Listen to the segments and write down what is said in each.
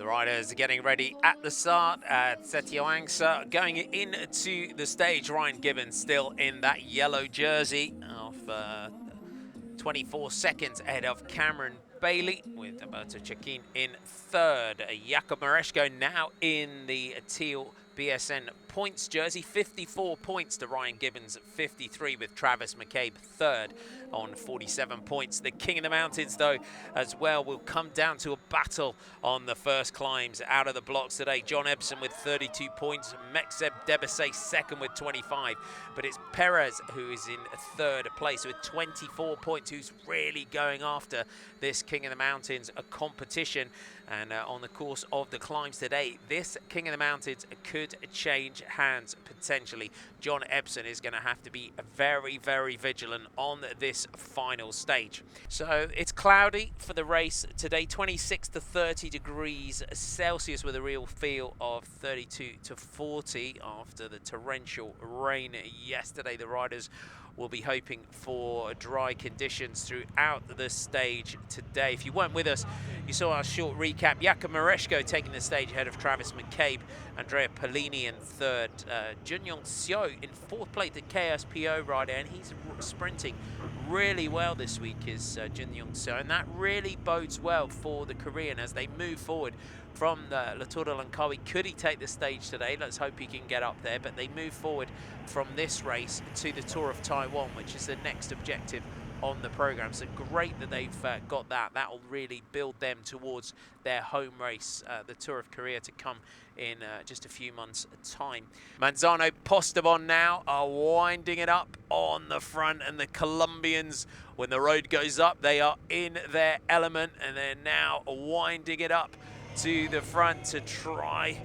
The riders are getting ready at the start at Setiaangsa. Going into the stage, Ryan Gibbons still in that yellow jersey of 24 seconds ahead of Cameron Bailey, with Alberto Cecchin in third. Jakob Mareshko now in the teal BSN points jersey, 54 points to Ryan Gibbons at 53, with Travis McCabe third on 47 points. The King of the Mountains, though, as well, will come down to a battle on the first climbs out of the blocks today. John Ebson with 32 points, Mekseb Debesay second with 25, but it's Perez who is in third place with 24 points, who's really going after this King of the Mountains competition. And on the course of the climbs today, this King of the Mountains could change hands potentially. John Ebson is going to have to be very, very vigilant on this final stage. So it's cloudy for the race today, 26 to 30 degrees Celsius, with a real feel of 32 to 40 after the torrential rain yesterday. The riders will be hoping for dry conditions throughout the stage today. If you weren't with us, you saw our short recap. Jakob Mareshko taking the stage ahead of Travis McCabe, Andrea Polini in third, Junyong Seo in fourth place, the KSPO rider, and he's sprinting really well this week, is Junyong Seo, and that really bodes well for the Korean as they move forward from the La Tour de Langkawi. Could he take the stage today? Let's hope he can get up there, but they move forward from this race to the Tour of Taiwan, which is the next objective on the program. So great that they've got that. That'll really build them towards their home race, the Tour of Korea, to come in just a few months' time. Manzano Postobon now are winding it up on the front, and the Colombians, when the road goes up, they are in their element, and they're now winding it up to the front to try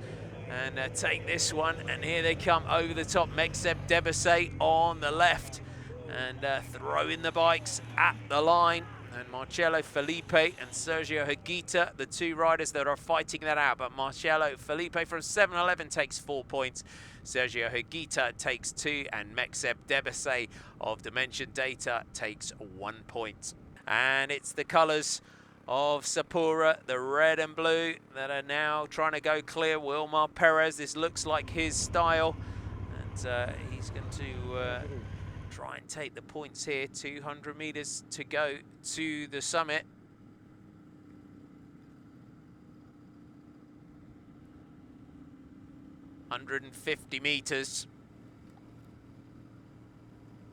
and take this one. And here they come over the top. Mekseb Debesay on the left, and throwing the bikes at the line. And Marcello Felipe and Sergio Higuita, the two riders that are fighting that out. But Marcello Felipe from 7-Eleven takes 4 points. Sergio Higuita takes 2, and Mekseb Debesay of Dimension Data takes 1 point. And it's the colours of Sapura, the red and blue, that are now trying to go clear. Wilmar Perez, this looks like his style, and he's going to try and take the points here. 200 meters to go to the summit. $150 meters.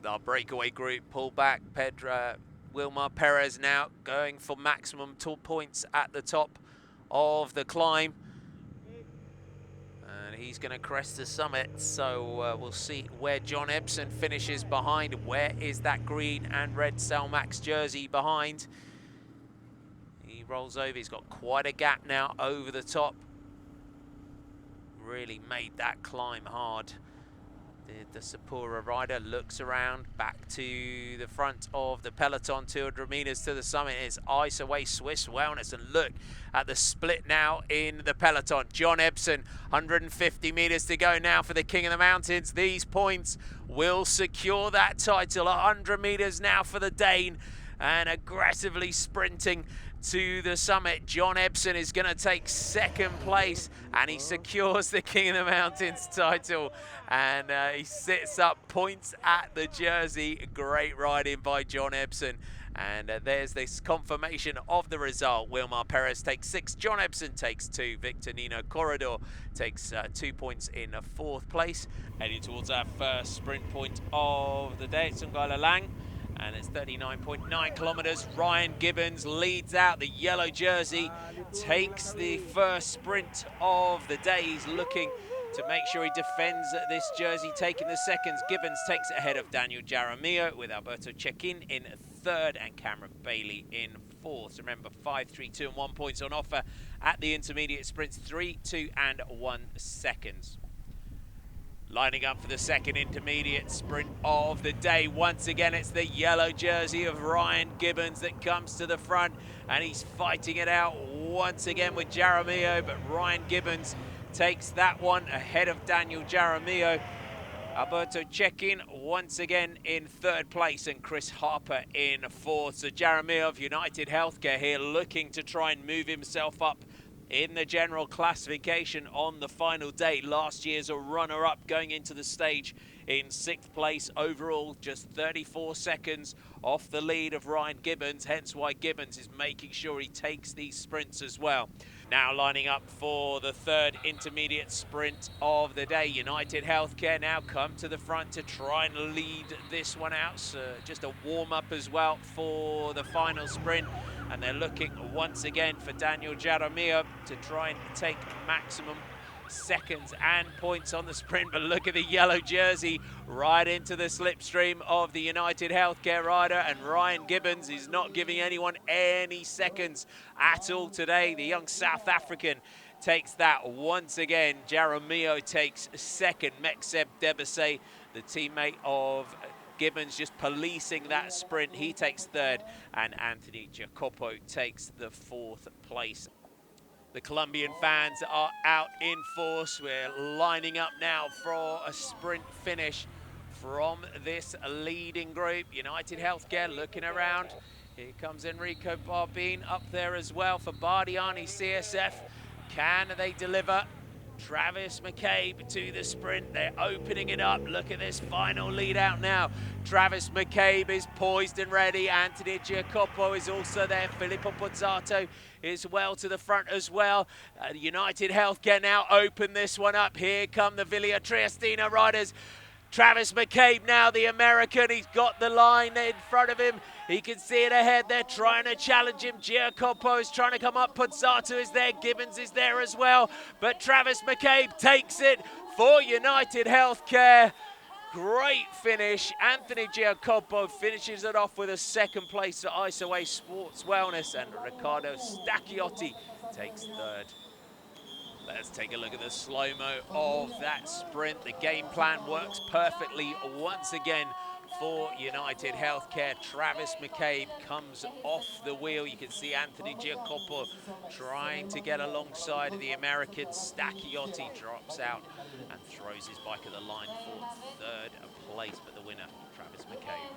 Our breakaway group pull back. Wilmar Perez now going for maximum points at the top of the climb. And he's going to crest the summit, so we'll see where John Ebson finishes behind. Where is that green and red Salmax jersey behind? He rolls over. He's got quite a gap now over the top. Really made that climb hard. The Sapura rider looks around, back to the front of the peloton, 200 meters to the summit. It's Ice Away Swiss Wellness, and look at the split now in the peloton. John Ebson, 150 meters to go now for the King of the Mountains. These points will secure that title. 100 meters now for the Dane, and aggressively sprinting to the summit. John Ebson is going to take second place, and he secures the King of the Mountains title, and he sits up points at the jersey. Great riding by John Ebson, and there's this confirmation of the result. Wilmar Perez takes 6, John Ebson takes 2, Victor Nino Corredor takes 2 points in fourth place. Heading towards our first sprint point of the day at Sungai Lalang, and it's 39.9 kilometers. Ryan Gibbons leads out. The yellow jersey takes the first sprint of the day. He's looking to make sure he defends this jersey, taking the seconds. Gibbons takes it ahead of Daniel Jaramillo, with Alberto Cecchin in third and Cameron Bailey in fourth. So remember, 5, 3, 2 and 1 points on offer at the intermediate sprints, 3, 2 and 1 seconds. Lining up for the second intermediate sprint of the day. Once again, it's the yellow jersey of Ryan Gibbons that comes to the front, and he's fighting it out once again with Jaramillo, but Ryan Gibbons takes that one ahead of Daniel Jaramillo. Alberto Cecchin once again in third place, and Chris Harper in fourth. So Jaramillo of United Healthcare here looking to try and move himself up in the general classification on the final day. Last year's a runner-up going into the stage in 6th place overall, just 34 seconds off the lead of Ryan Gibbons, hence why Gibbons is making sure he takes these sprints as well. Now lining up for the 3rd intermediate sprint of the day. United Healthcare now come to the front to try and lead this one out. So just a warm-up as well for the final sprint. And they're looking once again for Daniel Jaramillo to try and take maximum seconds and points on the sprint. But look at the yellow jersey right into the slipstream of the United Healthcare rider, and Ryan Gibbons is not giving anyone any seconds at all today. The young South African takes that once again. Jaramillo takes 2nd. Mekseb Debesay, the teammate of Gibbons, just policing that sprint. He takes 3rd, and Anthony Jacopo takes the 4th place. The Colombian fans are out in force. We're lining up now for a sprint finish from this leading group. United Healthcare looking around. Here comes Enrico Barbin up there as well for Bardiani CSF. Can they deliver? Travis McCabe to the sprint. They're opening it up. Look at this final lead out now. Travis McCabe is poised and ready. Anthony Giacopo is also there. Filippo Pozzato is well to the front as well. United Healthcare now open this one up. Here come the Villa Triestina riders. Travis McCabe now, the American. He's got the line in front of him. He can see it ahead. They're trying to challenge him. Giacopo is trying to come up. Pozzato is there. Gibbons is there as well. But Travis McCabe takes it for United Healthcare. Great finish. Anthony Giacopo finishes it off with a 2nd place at ISOA Sports Wellness. And Riccardo Stacchiotti takes 3rd. Let's take a look at the slow-mo of that sprint. The game plan works perfectly once again for United Healthcare. Travis McCabe comes off the wheel. You can see Anthony Giacopo trying to get alongside of the American. Stacchiotti drops out and throws his bike at the line for 3rd place, but the winner, Travis McCabe.